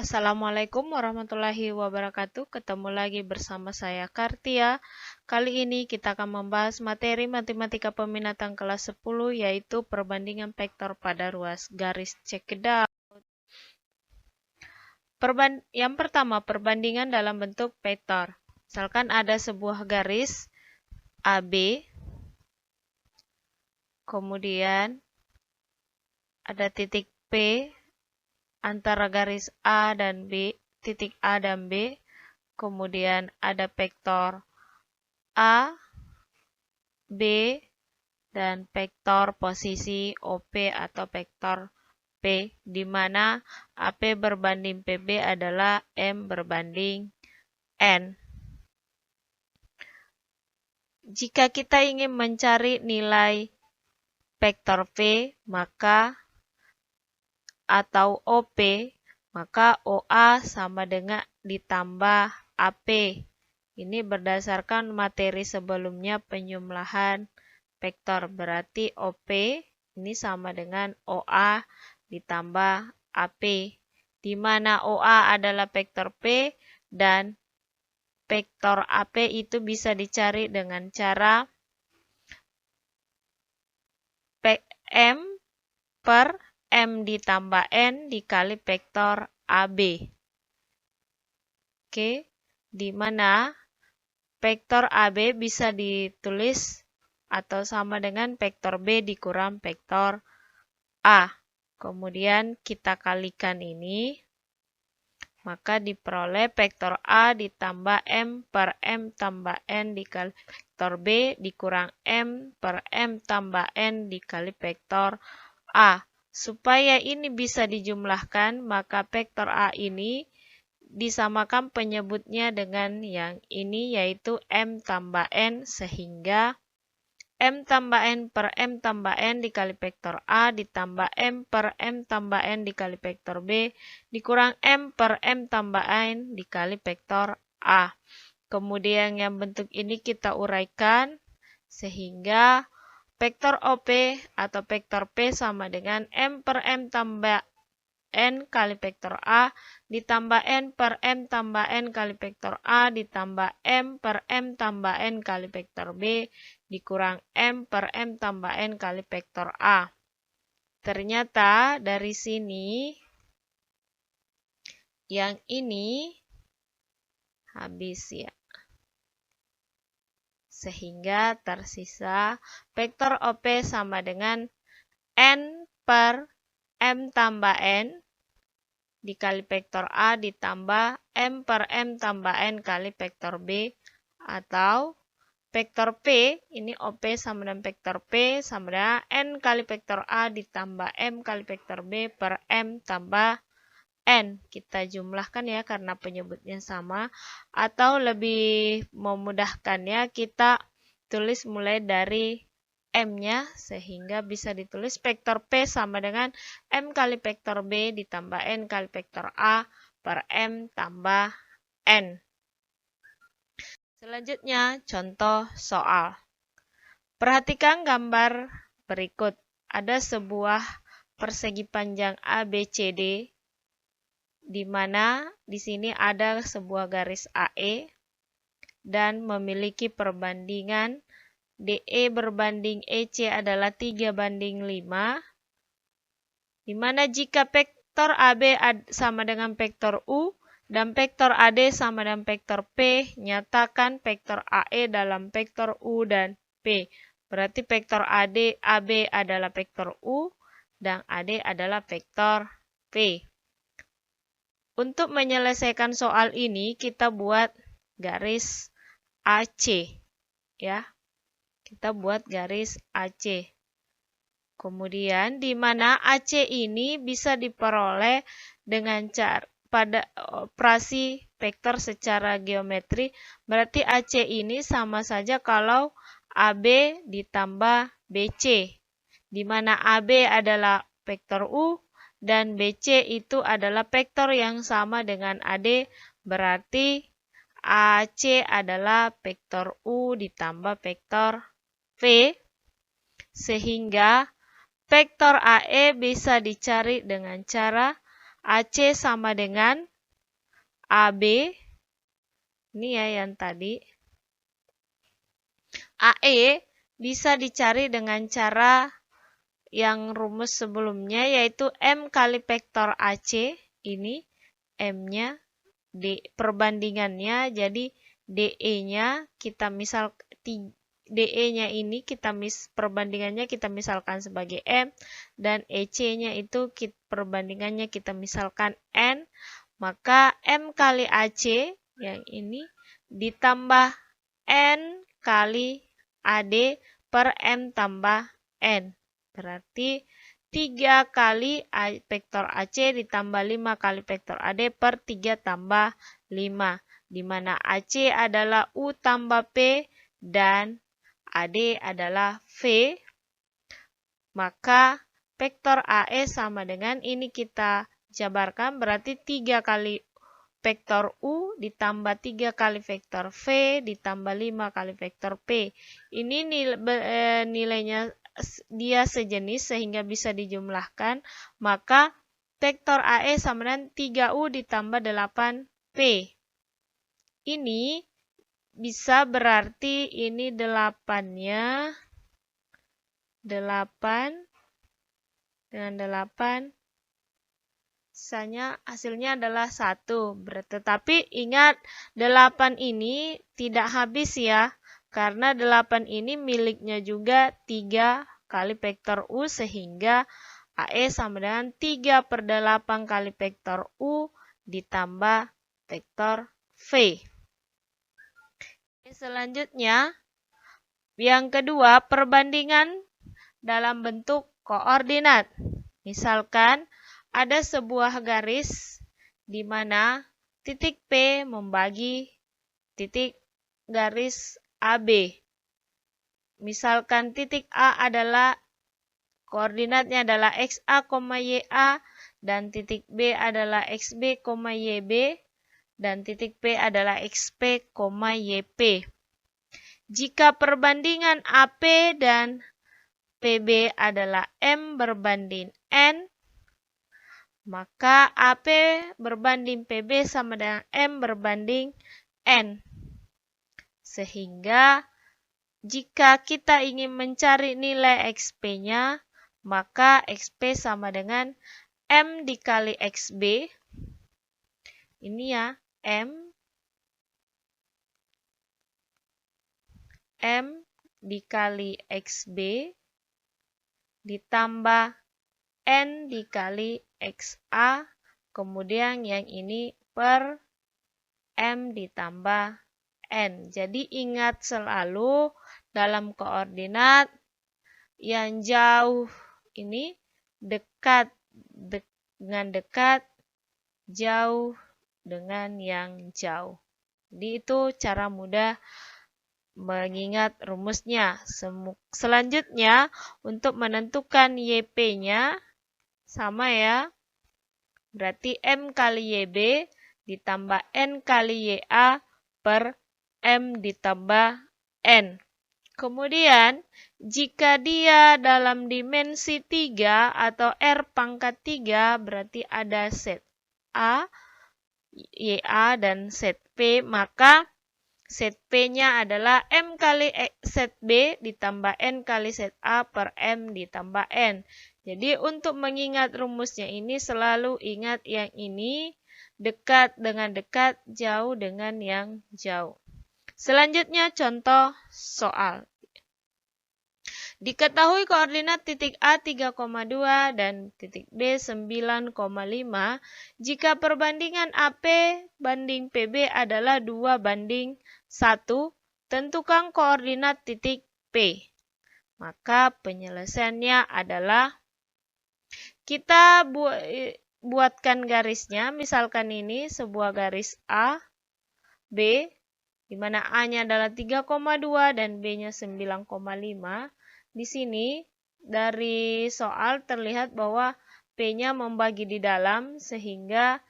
Assalamualaikum warahmatullahi wabarakatuh. Ketemu lagi bersama saya Kartia. Kali ini kita akan membahas materi matematika peminatan kelas 10 yaitu perbandingan vektor pada ruas garis check it out. Yang pertama, perbandingan dalam bentuk vektor. Misalkan ada sebuah garis AB, kemudian ada titik P antara garis A dan B, titik A dan B, kemudian ada vektor A, B, dan vektor posisi OP atau vektor P, di mana AP berbanding PB adalah M berbanding N. Jika kita ingin mencari nilai vektor P, atau OP, maka OA sama dengan ditambah AP. Ini berdasarkan materi sebelumnya penjumlahan vektor. Berarti OP ini sama dengan OA ditambah AP. Di mana OA adalah vektor P dan vektor AP itu bisa dicari dengan cara M per M ditambah N dikali vektor AB. Oke, di mana vektor AB bisa ditulis atau sama dengan vektor B dikurang vektor A. Kemudian kita kalikan ini, maka diperoleh vektor A ditambah M per M tambah N dikali vektor B dikurang M per M tambah N dikali vektor A. Supaya ini bisa dijumlahkan, maka vektor A ini disamakan penyebutnya dengan yang ini, yaitu M tambah N, sehingga M tambah N per M tambah N dikali vektor A ditambah M per M tambah N dikali vektor B dikurang M per M tambah N dikali vektor A. Kemudian yang bentuk ini kita uraikan sehingga vektor OP atau vektor P sama dengan M per M tambah N kali vektor A ditambah N per M tambah N kali vektor A ditambah M per M tambah N kali vektor B dikurang M per M tambah N kali vektor A. Ternyata dari sini yang ini habis ya. Sehingga tersisa vektor OP sama dengan N per M tambah N dikali vektor A ditambah M per M tambah N kali vektor B, atau vektor P, ini OP sama dengan vektor P sama dengan N kali vektor A ditambah M kali vektor B per M tambah N. Kita jumlahkan ya karena penyebutnya sama, atau lebih memudahkannya kita tulis mulai dari M-nya sehingga bisa ditulis vektor P sama dengan M kali vektor B ditambah N kali vektor A per M tambah N. Selanjutnya contoh soal. Perhatikan gambar berikut. Ada sebuah persegi panjang ABCD di mana di sini ada sebuah garis AE dan memiliki perbandingan DE berbanding EC adalah 3:5, di mana jika vektor AB sama dengan vektor U dan vektor AD sama dengan vektor P, nyatakan vektor AE dalam vektor U dan P. Berarti vektor AB adalah vektor U dan AD adalah vektor P. Untuk menyelesaikan soal ini, kita buat garis AC, ya. Kita buat garis AC. Kemudian, di mana AC ini bisa diperoleh dengan cara pada operasi vektor secara geometri. Berarti AC ini sama saja kalau AB ditambah BC, di mana AB adalah vektor U, dan BC itu adalah vektor yang sama dengan AD, berarti AC adalah vektor U ditambah vektor V, sehingga vektor AE bisa dicari dengan cara AC sama dengan AB, ini ya yang tadi. AE bisa dicari dengan cara yang rumus sebelumnya, yaitu M kali vektor AC, ini M-nya, perbandingannya, jadi DE-nya kita DE-nya ini perbandingannya kita misalkan sebagai M, dan EC-nya itu perbandingannya kita misalkan N, maka M kali AC yang ini ditambah N kali AD per M tambah N. Berarti 3 kali vektor AC ditambah 5 kali vektor AD per 3 tambah 5. Di mana AC adalah U tambah P dan AD adalah V. Maka vektor AE sama dengan ini kita jabarkan, berarti 3 kali vektor U ditambah 3 kali vektor V ditambah 5 kali vektor P. Ini nilainya dia sejenis sehingga bisa dijumlahkan, maka vektor AE sama dengan 3U ditambah 8P. Ini bisa berarti ini 8-nya, 8 dengan 8, hasilnya adalah 1. Tetapi ingat 8 ini tidak habis ya, karena 8 ini miliknya juga 3 kali vektor U, sehingga AE sama dengan 3 per 8 kali vektor U ditambah vektor V. Selanjutnya, yang kedua, perbandingan dalam bentuk koordinat. Misalkan ada sebuah garis di mana titik P membagi titik garis AB. Misalkan titik A adalah koordinatnya adalah XA, YA, dan titik B adalah XB, YB, dan titik P adalah XP, YP. Jika perbandingan AP dan PB adalah M berbanding N, maka AP berbanding PB sama dengan M berbanding N. Sehingga jika kita ingin mencari nilai XP-nya, maka XP sama dengan M dikali XB. Ini ya, M dikali XB ditambah N dikali XA, kemudian yang ini per M ditambah N. Jadi ingat selalu dalam koordinat yang jauh ini dekat dengan dekat, jauh dengan yang jauh. Jadi itu cara mudah mengingat rumusnya. Selanjutnya, untuk menentukan YP-nya sama ya. Berarti M kali YB ditambah N kali YA per M ditambah N. Kemudian, jika dia dalam dimensi 3 atau R pangkat 3, berarti ada set A, YA, dan set P, maka set P-nya adalah M kali set B ditambah N kali set A per M ditambah N. Jadi untuk mengingat rumusnya ini selalu ingat yang ini, dekat dengan dekat, jauh dengan yang jauh. Selanjutnya contoh soal. Diketahui koordinat titik A 3,2 dan titik B 9,5 jika perbandingan AP banding PB adalah 2 banding 1, tentukan koordinat titik P. Maka penyelesaiannya adalah kita buatkan garisnya, misalkan ini sebuah garis A, B, di mana A-nya adalah 3,2 dan B-nya 9,5. Di sini dari soal terlihat bahwa P-nya membagi di dalam sehingga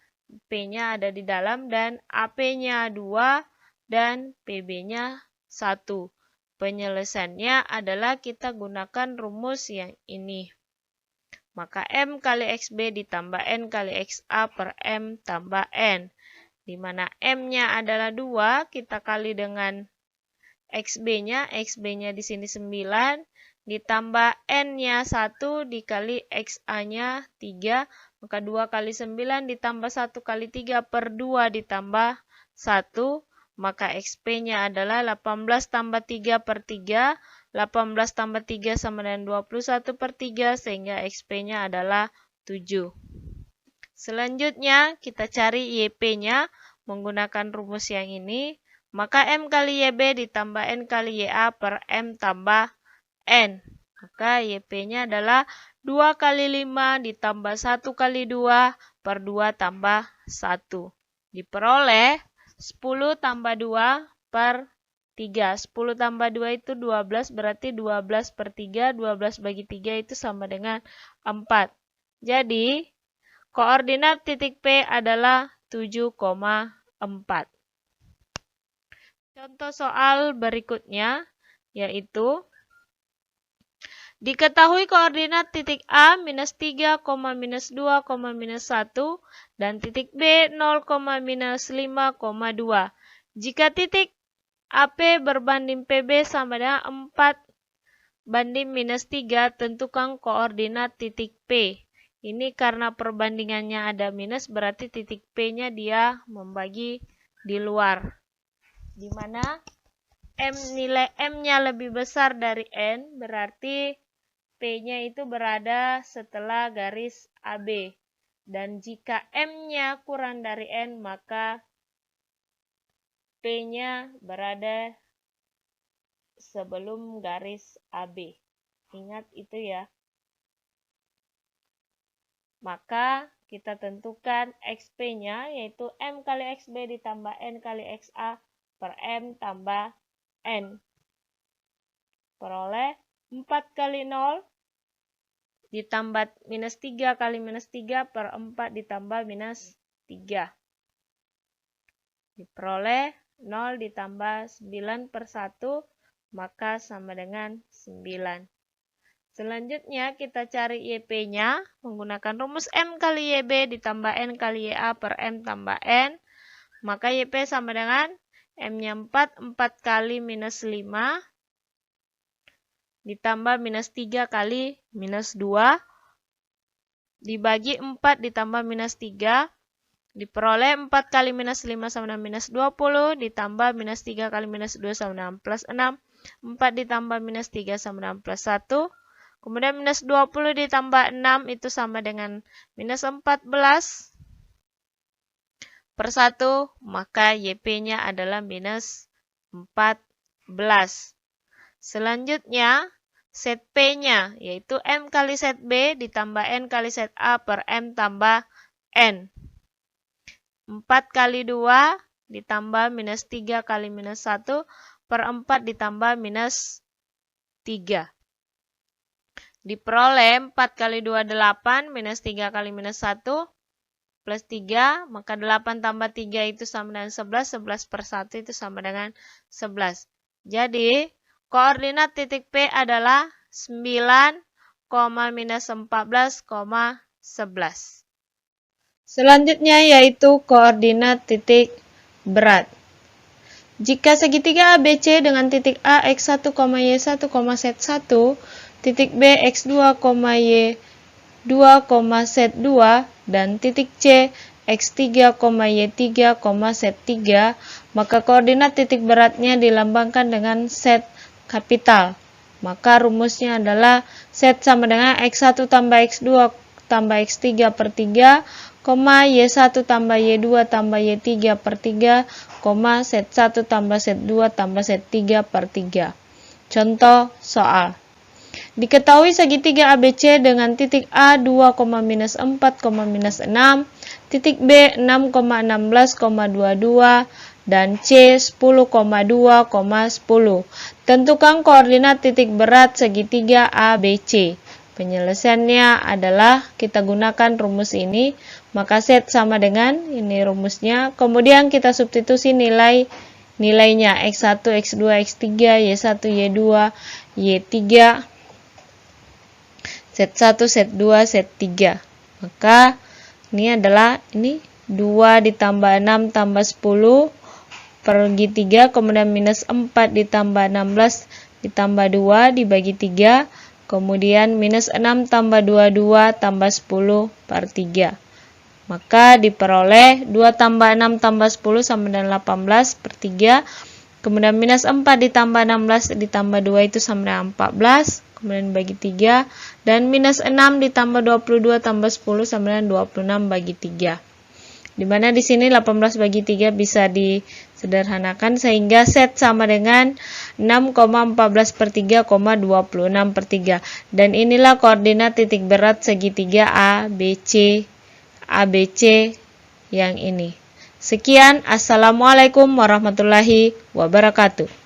P-nya ada di dalam dan AP-nya 2 dan PB-nya 1. Penyelesaiannya adalah kita gunakan rumus yang ini. Maka M kali XB ditambah N kali XA per M tambah N. di mana M-nya adalah 2, kita kali dengan XB-nya. XB-nya di sini 9, ditambah N-nya 1 dikali XA-nya 3, maka 2 kali 9 ditambah 1 kali 3 per 2 ditambah 1, maka XP-nya adalah 18 tambah 3 per 3, 18 tambah 3 sama dengan 21 per 3, sehingga XP-nya adalah 7. Selanjutnya, kita cari YP-nya menggunakan rumus yang ini. Maka M kali YB ditambah N kali YA per M tambah N. Maka YP-nya adalah 2 kali 5 ditambah 1 kali 2 per 2 tambah 1. Diperoleh 10 tambah 2 per 3. 10 tambah 2 itu 12, berarti 12 per 3. 12 bagi 3 itu sama dengan 4. Jadi, koordinat titik P adalah 7,4. Contoh soal berikutnya yaitu diketahui koordinat titik A minus 3, minus 2, minus 1 dan titik B 0, minus 5,2. Jika titik AP berbanding PB sama dengan 4 banding minus 3, tentukan koordinat titik P. Ini karena perbandingannya ada minus, berarti titik P-nya dia membagi di luar. Di mana nilai M-nya lebih besar dari N, berarti P-nya itu berada setelah garis AB. Dan jika M-nya kurang dari N, maka P-nya berada sebelum garis AB. Ingat itu ya. Maka kita tentukan XP-nya yaitu M kali XB ditambah N kali XA per M tambah N. Peroleh 4 kali 0 ditambah minus 3 kali minus 3 per 4 ditambah minus 3. Diperoleh 0 ditambah 9 per 1, maka sama dengan 9. Selanjutnya kita cari YP-nya menggunakan rumus M kali YB ditambah N kali YA per M tambah N. Maka YP sama dengan M-nya 4, 4 kali minus 5 ditambah minus 3 kali minus 2 dibagi 4 ditambah minus 3. Diperoleh 4 kali minus 5 sama dengan minus 20 ditambah minus 3 kali minus 2 sama dengan plus 6. 4 ditambah minus 3 sama dengan plus 1. Kemudian minus 20 ditambah 6 itu sama dengan minus 14 per 1, maka YP-nya adalah minus 14. Selanjutnya, set P-nya yaitu M kali set B ditambah N kali set A per M tambah N. 4 kali 2 ditambah minus 3 kali minus 1 per 4 ditambah minus 3. Diperoleh 4 kali 2 8, minus 3 kali minus 1 plus 3, maka 8 tambah 3 itu sama dengan 11, 11 per 1 itu sama dengan 11. Jadi, koordinat titik P adalah 9, minus 14, 11. Selanjutnya yaitu koordinat titik berat. Jika segitiga ABC dengan titik A X1, Y1, Z1, titik B X2, Y2, Z2, dan titik C X3, Y3, Z3, maka koordinat titik beratnya dilambangkan dengan set kapital. Maka rumusnya adalah set sama dengan X1 tambah X2 tambah X3 per 3, Y1 tambah Y2 tambah Y3 per 3, Z1 tambah Z2 tambah Z3 per 3. Contoh soal. Diketahui segitiga ABC dengan titik A 2, minus 4, minus 6, titik B 6, 16,22, dan C 10,2, 10. Tentukan koordinat titik berat segitiga ABC. Penyelesaiannya adalah kita gunakan rumus ini, maka set sama dengan ini rumusnya, kemudian kita substitusi nilainya X1, X2, X3, Y1, Y2, Y3, Z1, Z2, Z3. Maka ini adalah 2 ditambah 6 tambah 10 bagi 3, kemudian minus 4 ditambah 16 ditambah 2 dibagi 3, kemudian minus 6 tambah 22 tambah 10 per 3. Maka diperoleh 2 tambah 6 tambah 10 sama dengan 18 per 3. Kemudian minus 4 ditambah 16 ditambah 2 itu sama dengan 14. Kemudian bagi 3. Dan minus 6 ditambah 22 tambah 10 sama dengan 26 bagi 3. Dimana di sini 18 bagi 3 bisa disederhanakan sehingga set sama dengan 6,14 per 3, 26 per 3. Dan inilah koordinat titik berat segitiga ABC yang ini. Sekian, assalamualaikum warahmatullahi wabarakatuh.